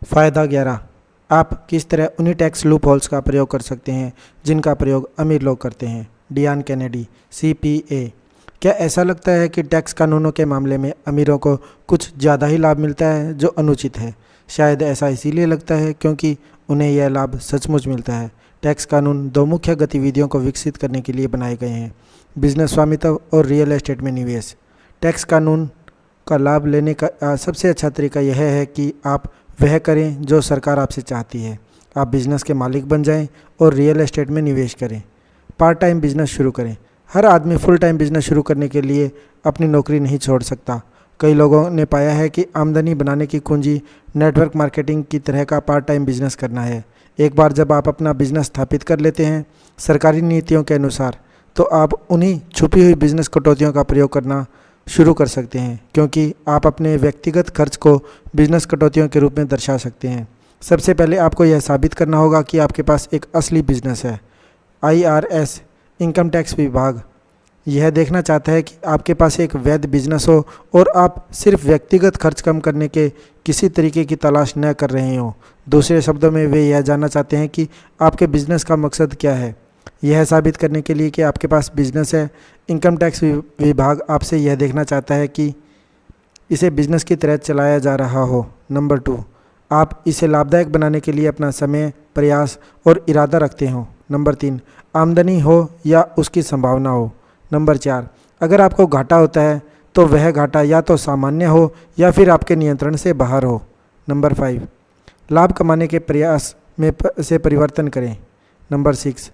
फ़ायदा 11। आप किस तरह उन्हीं टैक्स लूप होल्स का प्रयोग कर सकते हैं जिनका प्रयोग अमीर लोग करते हैं। डियान कैनेडी, CPA। क्या ऐसा लगता है कि टैक्स कानूनों के मामले में अमीरों को कुछ ज़्यादा ही लाभ मिलता है जो अनुचित है? शायद ऐसा इसीलिए लगता है क्योंकि उन्हें यह लाभ सचमुच मिलता है। टैक्स कानून दो मुख्य गतिविधियों को विकसित करने के लिए बनाए गए हैं: बिजनेस स्वामित्व और रियल एस्टेट में निवेश। टैक्स कानून का लाभ लेने का सबसे अच्छा तरीका यह है कि आप वह करें जो सरकार आपसे चाहती है। आप बिजनेस के मालिक बन जाएं और रियल एस्टेट में निवेश करें। पार्ट टाइम बिजनेस शुरू करें। हर आदमी फुल टाइम बिजनेस शुरू करने के लिए अपनी नौकरी नहीं छोड़ सकता। कई लोगों ने पाया है कि आमदनी बनाने की कुंजी नेटवर्क मार्केटिंग की तरह का पार्ट टाइम बिजनेस करना है। एक बार जब आप अपना बिजनेस स्थापित कर लेते हैं सरकारी नीतियों के अनुसार, तो आप उन्हीं छुपी हुई बिजनेस कटौतियों का प्रयोग करना शुरू कर सकते हैं, क्योंकि आप अपने व्यक्तिगत खर्च को बिजनेस कटौतियों के रूप में दर्शा सकते हैं। सबसे पहले आपको यह साबित करना होगा कि आपके पास एक असली बिजनेस है। IRS इनकम टैक्स विभाग यह देखना चाहता है कि आपके पास एक वैध बिजनेस हो और आप सिर्फ व्यक्तिगत खर्च कम करने के किसी तरीके की तलाश न कर रहे हों। दूसरे शब्दों में वे यह जानना चाहते हैं कि आपके बिजनेस का मकसद क्या है। यह साबित करने के लिए कि आपके पास बिजनेस है, इनकम टैक्स विभाग आपसे यह देखना चाहता है कि इसे बिजनेस की तरह चलाया जा रहा हो। नंबर 2, आप इसे लाभदायक बनाने के लिए अपना समय, प्रयास और इरादा रखते हो। नंबर 3, आमदनी हो या उसकी संभावना हो। नंबर 4, अगर आपको घाटा होता है तो वह घाटा या तो सामान्य हो या फिर आपके नियंत्रण से बाहर हो। नंबर 5, लाभ कमाने के प्रयास में से परिवर्तन करें। नंबर 6,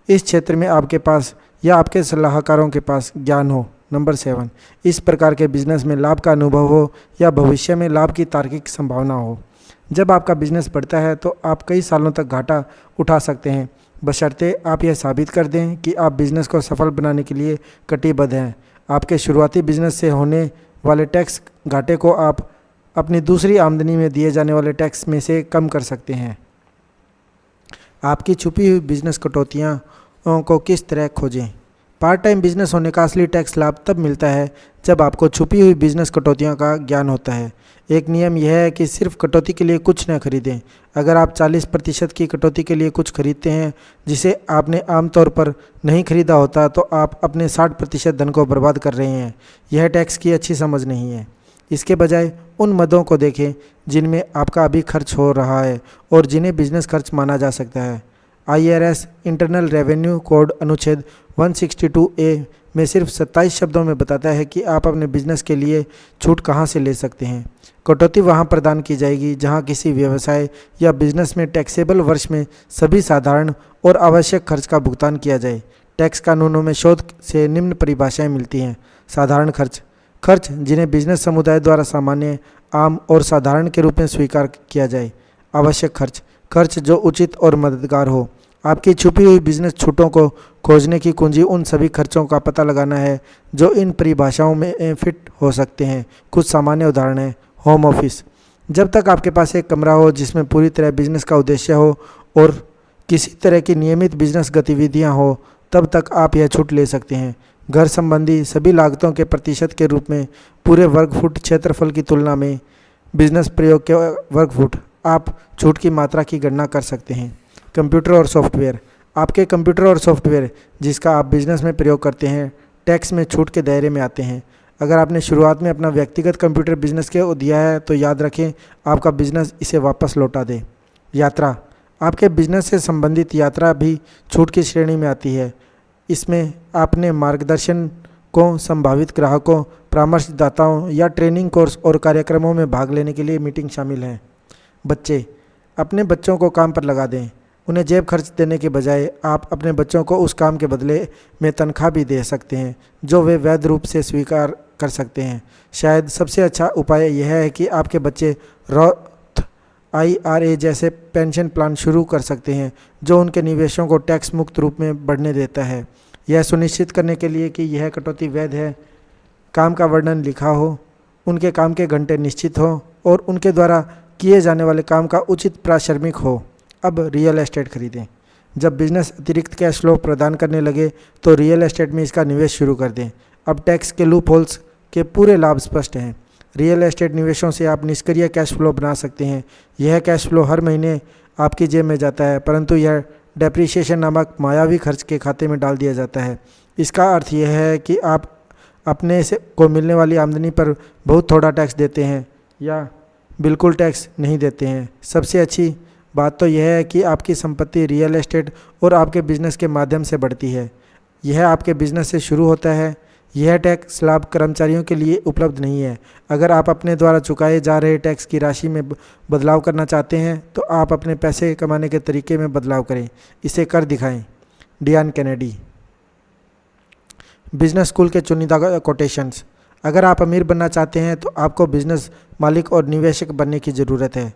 इस क्षेत्र में आपके पास या आपके सलाहकारों के पास ज्ञान हो। नंबर 7, इस प्रकार के बिजनेस में लाभ का अनुभव हो या भविष्य में लाभ की तार्किक संभावना हो। जब आपका बिजनेस बढ़ता है तो आप कई सालों तक घाटा उठा सकते हैं, बशर्ते आप यह साबित कर दें कि आप बिजनेस को सफल बनाने के लिए कटिबद्ध हैं। आपके शुरुआती बिजनेस से होने वाले टैक्स घाटे को आप अपनी दूसरी आमदनी में दिए जाने वाले टैक्स में से कम कर सकते हैं। आपकी छुपी हुई बिजनेस कटौतियाँ को किस तरह खोजें? पार्ट टाइम बिजनेस होने का असली टैक्स लाभ तब मिलता है जब आपको छुपी हुई बिजनेस कटौतियों का ज्ञान होता है। एक नियम यह है कि सिर्फ कटौती के लिए कुछ न खरीदें। अगर आप 40% की कटौती के लिए कुछ खरीदते हैं जिसे आपने आमतौर पर नहीं खरीदा होता, तो आप अपने 60% धन को बर्बाद कर रहे हैं। यह टैक्स की अच्छी समझ नहीं है। इसके बजाय उन मदों को देखें जिनमें आपका अभी खर्च हो रहा है और जिन्हें बिजनेस खर्च माना जा सकता है। IRS इंटरनल रेवेन्यू कोड अनुच्छेद 162A में सिर्फ 27 शब्दों में बताता है कि आप अपने बिजनेस के लिए छूट कहां से ले सकते हैं। कटौती वहां प्रदान की जाएगी जहां किसी व्यवसाय या बिजनेस में टैक्सेबल वर्ष में सभी साधारण और आवश्यक खर्च का भुगतान किया जाए। टैक्स कानूनों में शोध से निम्न परिभाषाएं मिलती हैं: साधारण खर्च, खर्च जिन्हें बिजनेस समुदाय द्वारा सामान्य, आम और साधारण के रूप में स्वीकार किया जाए। आवश्यक खर्च, खर्च जो उचित और मददगार हो। आपकी छुपी हुई बिजनेस छूटों को खोजने की कुंजी उन सभी खर्चों का पता लगाना है जो इन परिभाषाओं में फिट हो सकते हैं। कुछ सामान्य उदाहरण हैं: होम ऑफिस, जब तक आपके पास एक कमरा हो जिसमें पूरी तरह बिजनेस का उद्देश्य हो और किसी तरह की नियमित बिजनेस गतिविधियां हो, तब तक आप यह छूट ले सकते हैं। घर संबंधी सभी लागतों के प्रतिशत के रूप में पूरे वर्ग फुट क्षेत्रफल की तुलना में बिजनेस प्रयोग के वर्ग फुट आप छूट की मात्रा की गणना कर सकते हैं। कंप्यूटर और सॉफ्टवेयर, आपके कंप्यूटर और सॉफ्टवेयर जिसका आप बिजनेस में प्रयोग करते हैं टैक्स में छूट के दायरे में आते हैं। अगर आपने शुरुआत में अपना व्यक्तिगत कंप्यूटर बिजनेस को दिया है तो याद रखें आपका बिजनेस इसे वापस लौटा दे। यात्रा, आपके बिजनेस से संबंधित यात्रा भी छूट की श्रेणी में आती है। इसमें आपने मार्गदर्शन को संभावित ग्राहकों, परामर्शदाताओं या ट्रेनिंग कोर्स और कार्यक्रमों में भाग लेने के लिए मीटिंग शामिल हैं। बच्चे, अपने बच्चों को काम पर लगा दें। उन्हें जेब खर्च देने के बजाय आप अपने बच्चों को उस काम के बदले में तनख्वाह भी दे सकते हैं जो वे वैध रूप से स्वीकार कर सकते हैं। शायद सबसे अच्छा उपाय यह है कि आपके बच्चे रॉथ IRA जैसे पेंशन प्लान शुरू कर सकते हैं जो उनके निवेशों को टैक्स मुक्त रूप में बढ़ने देता है। यह सुनिश्चित करने के लिए कि यह कटौती वैध है, काम का वर्णन लिखा हो, उनके काम के घंटे निश्चित हो और उनके द्वारा किए जाने वाले काम का उचित पारिश्रमिक हो। अब रियल एस्टेट खरीदें। जब बिजनेस अतिरिक्त कैश फ्लो प्रदान करने लगे तो रियल एस्टेट में इसका निवेश शुरू कर दें। अब टैक्स के लूप होल्स के पूरे लाभ स्पष्ट हैं। रियल एस्टेट निवेशों से आप निष्क्रिय कैश फ्लो बना सकते हैं। यह कैश फ्लो हर महीने आपकी जेब में जाता है, परंतु यह डेप्रिसिएशन नामक मायावी खर्च के खाते में डाल दिया जाता है। इसका अर्थ यह है कि आप अपने से को मिलने वाली आमदनी पर बहुत थोड़ा टैक्स देते हैं या बिल्कुल टैक्स नहीं देते हैं। सबसे अच्छी बात तो यह है कि आपकी संपत्ति रियल एस्टेट और आपके बिजनेस के माध्यम से बढ़ती है। यह आपके बिजनेस से शुरू होता है। यह टैक्स लाभ कर्मचारियों के लिए उपलब्ध नहीं है। अगर आप अपने द्वारा चुकाए जा रहे टैक्स की राशि में बदलाव करना चाहते हैं तो आप अपने पैसे कमाने के तरीके में बदलाव करें, इसे कर दिखाएं। डियान कैनेडी। बिजनेस स्कूल के चुनिंदा कोटेशंस। अगर आप अमीर बनना चाहते हैं तो आपको बिजनेस मालिक और निवेशक बनने की ज़रूरत है।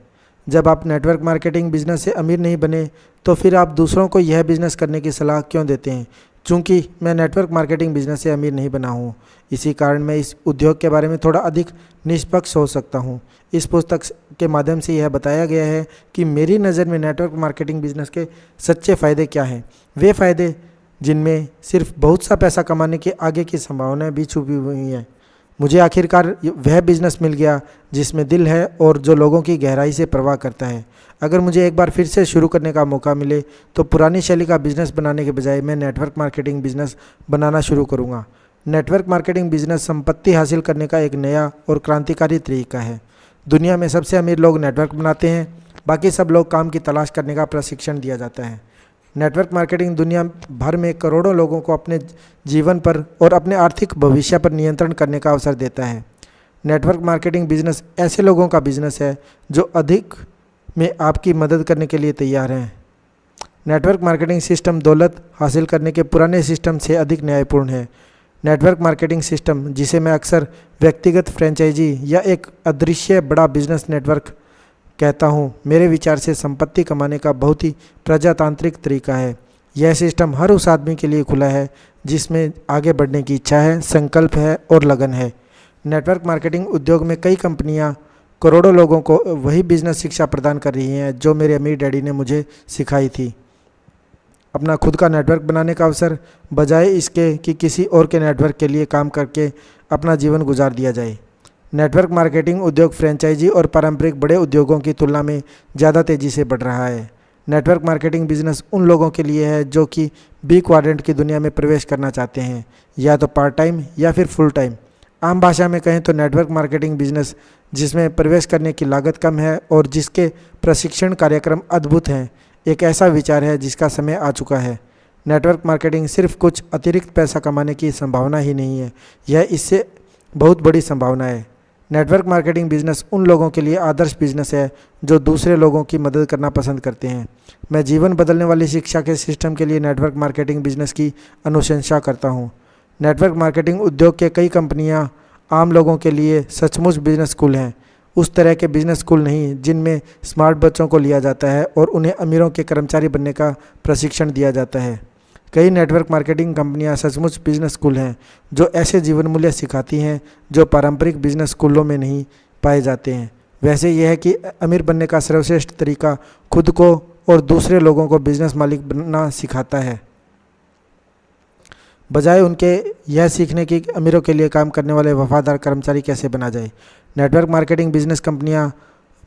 जब आप नेटवर्क मार्केटिंग बिजनेस से अमीर नहीं बने तो फिर आप दूसरों को यह बिजनेस करने की सलाह क्यों देते हैं? चूँकि मैं नेटवर्क मार्केटिंग बिजनेस से अमीर नहीं बना हूँ, इसी कारण मैं इस उद्योग के बारे में थोड़ा अधिक निष्पक्ष हो सकता हूँ। इस पुस्तक के माध्यम से यह बताया गया है कि मेरी नज़र में नेटवर्क मार्केटिंग बिजनेस के सच्चे फ़ायदे क्या हैं। वे फ़ायदे जिनमें सिर्फ बहुत सा पैसा कमाने के आगे की संभावनाएं भी छुपी हुई हैं। मुझे आखिरकार वह बिजनेस मिल गया जिसमें दिल है और जो लोगों की गहराई से परवाह करता है। अगर मुझे एक बार फिर से शुरू करने का मौका मिले तो पुरानी शैली का बिजनेस बनाने के बजाय मैं नेटवर्क मार्केटिंग बिजनेस बनाना शुरू करूंगा। नेटवर्क मार्केटिंग बिजनेस संपत्ति हासिल करने का एक नया और क्रांतिकारी तरीका है। दुनिया में सबसे अमीर लोग नेटवर्क बनाते हैं, बाकी सब लोग काम की तलाश करने का प्रशिक्षण दिया जाता है। नेटवर्क मार्केटिंग दुनिया भर में करोड़ों लोगों को अपने जीवन पर और अपने आर्थिक भविष्य पर नियंत्रण करने का अवसर देता है। नेटवर्क मार्केटिंग बिजनेस ऐसे लोगों का बिजनेस है जो अधिक में आपकी मदद करने के लिए तैयार हैं। नेटवर्क मार्केटिंग सिस्टम दौलत हासिल करने के पुराने सिस्टम से अधिक न्यायपूर्ण है। नेटवर्क मार्केटिंग सिस्टम, जिसे मैं अक्सर व्यक्तिगत फ्रेंचाइजी या एक अदृश्य बड़ा बिजनेस नेटवर्क कहता हूँ, मेरे विचार से संपत्ति कमाने का बहुत ही प्रजातांत्रिक तरीका है। यह सिस्टम हर उस आदमी के लिए खुला है जिसमें आगे बढ़ने की इच्छा है, संकल्प है और लगन है। नेटवर्क मार्केटिंग उद्योग में कई कंपनियां करोड़ों लोगों को वही बिजनेस शिक्षा प्रदान कर रही हैं जो मेरे अमीर डैडी ने मुझे सिखाई थी। अपना खुद का नेटवर्क बनाने का अवसर, बजाय इसके कि किसी और के नेटवर्क के लिए काम करके अपना जीवन गुजार दिया जाए। नेटवर्क मार्केटिंग उद्योग फ्रेंचाइजी और पारंपरिक बड़े उद्योगों की तुलना में ज़्यादा तेज़ी से बढ़ रहा है। नेटवर्क मार्केटिंग बिजनेस उन लोगों के लिए है जो कि बी क्वाड्रेंट की दुनिया में प्रवेश करना चाहते हैं, या तो पार्ट टाइम या फिर फुल टाइम। आम भाषा में कहें तो नेटवर्क मार्केटिंग बिजनेस जिसमें प्रवेश करने की लागत कम है और जिसके प्रशिक्षण कार्यक्रम अद्भुत हैं, एक ऐसा विचार है जिसका समय आ चुका है। नेटवर्क मार्केटिंग सिर्फ कुछ अतिरिक्त पैसा कमाने की संभावना ही नहीं है, यह इससे बहुत बड़ी संभावना है। नेटवर्क मार्केटिंग बिजनेस उन लोगों के लिए आदर्श बिजनेस है जो दूसरे लोगों की मदद करना पसंद करते हैं। मैं जीवन बदलने वाली शिक्षा के सिस्टम के लिए नेटवर्क मार्केटिंग बिजनेस की अनुशंसा करता हूं। नेटवर्क मार्केटिंग उद्योग के कई कंपनियां आम लोगों के लिए सचमुच बिजनेस स्कूल हैं, उस तरह के बिजनेस स्कूल नहीं जिनमें स्मार्ट बच्चों को लिया जाता है और उन्हें अमीरों के कर्मचारी बनने का प्रशिक्षण दिया जाता है। कई नेटवर्क मार्केटिंग कंपनियां सचमुच बिजनेस स्कूल हैं जो ऐसे जीवन मूल्य सिखाती हैं जो पारंपरिक बिजनेस स्कूलों में नहीं पाए जाते हैं। वैसे यह है कि अमीर बनने का सर्वश्रेष्ठ तरीका खुद को और दूसरे लोगों को बिजनेस मालिक बनना सिखाता है, बजाय उनके यह सीखने की अमीरों के लिए काम करने वाले वफादार कर्मचारी कैसे बना जाए। नेटवर्क मार्केटिंग बिजनेस कंपनियां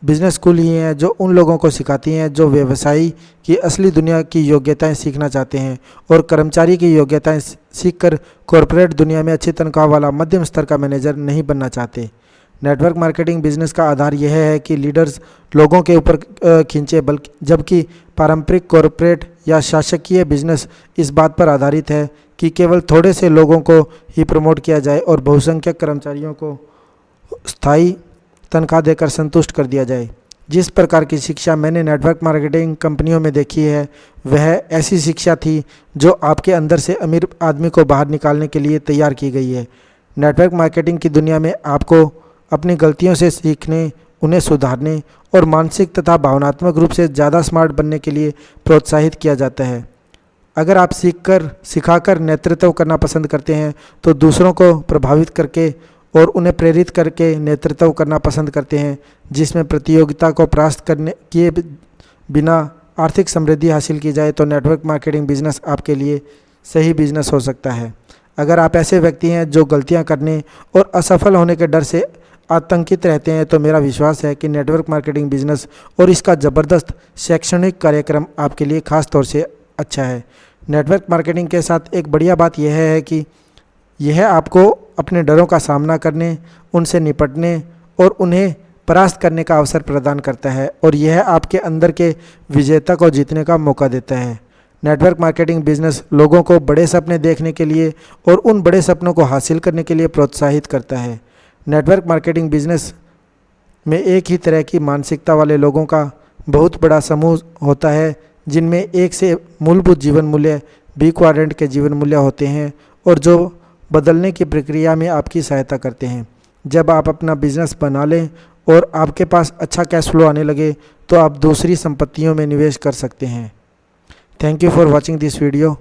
बिजनेस स्कूल ही हैं जो उन लोगों को सिखाती हैं जो व्यवसायी की असली दुनिया की योग्यताएं सीखना चाहते हैं और कर्मचारी की योग्यताएं सीखकर कॉरपोरेट दुनिया में अच्छी तनख्वाह वाला मध्यम स्तर का मैनेजर नहीं बनना चाहते। नेटवर्क मार्केटिंग बिजनेस का आधार यह है कि लीडर्स लोगों के ऊपर खींचे, बल्कि जबकि पारंपरिक कॉरपोरेट या शासकीय बिजनेस इस बात पर आधारित है कि केवल थोड़े से लोगों को ही प्रमोट किया जाए और बहुसंख्यक कर्मचारियों को स्थायी तनख्वाह देकर संतुष्ट कर दिया जाए। जिस प्रकार की शिक्षा मैंने नेटवर्क मार्केटिंग कंपनियों में देखी है वह ऐसी शिक्षा थी जो आपके अंदर से अमीर आदमी को बाहर निकालने के लिए तैयार की गई है। नेटवर्क मार्केटिंग की दुनिया में आपको अपनी गलतियों से सीखने, उन्हें सुधारने और मानसिक तथा भावनात्मक रूप से ज़्यादा स्मार्ट बनने के लिए प्रोत्साहित किया जाता है। अगर आप सिखाकर नेतृत्व करना पसंद करते हैं तो दूसरों को प्रभावित करके और उन्हें प्रेरित करके नेतृत्व करना पसंद करते हैं, जिसमें प्रतियोगिता को परास्त करने किए बिना आर्थिक समृद्धि हासिल की जाए, तो नेटवर्क मार्केटिंग बिजनेस आपके लिए सही बिजनेस हो सकता है। अगर आप ऐसे व्यक्ति हैं जो गलतियां करने और असफल होने के डर से आतंकित रहते हैं तो मेरा विश्वास है कि नेटवर्क मार्केटिंग बिजनेस और इसका ज़बरदस्त शैक्षणिक कार्यक्रम आपके लिए ख़ास तौर से अच्छा है। नेटवर्क मार्केटिंग के साथ एक बढ़िया बात यह है कि यह आपको अपने डरों का सामना करने, उनसे निपटने और उन्हें परास्त करने का अवसर प्रदान करता है और यह आपके अंदर के विजेता को जीतने का मौका देता है। नेटवर्क मार्केटिंग बिजनेस लोगों को बड़े सपने देखने के लिए और उन बड़े सपनों को हासिल करने के लिए प्रोत्साहित करता है। नेटवर्क मार्केटिंग बिजनेस में एक ही तरह की मानसिकता वाले लोगों का बहुत बड़ा समूह होता है, जिनमें एक से मूलभूत जीवन मूल्य बी क्वाड्रेंट के जीवन मूल्य होते हैं और जो बदलने की प्रक्रिया में आपकी सहायता करते हैं। जब आप अपना बिजनेस बना लें और आपके पास अच्छा कैश फ्लो आने लगे तो आप दूसरी संपत्तियों में निवेश कर सकते हैं। Thank you for watching this video.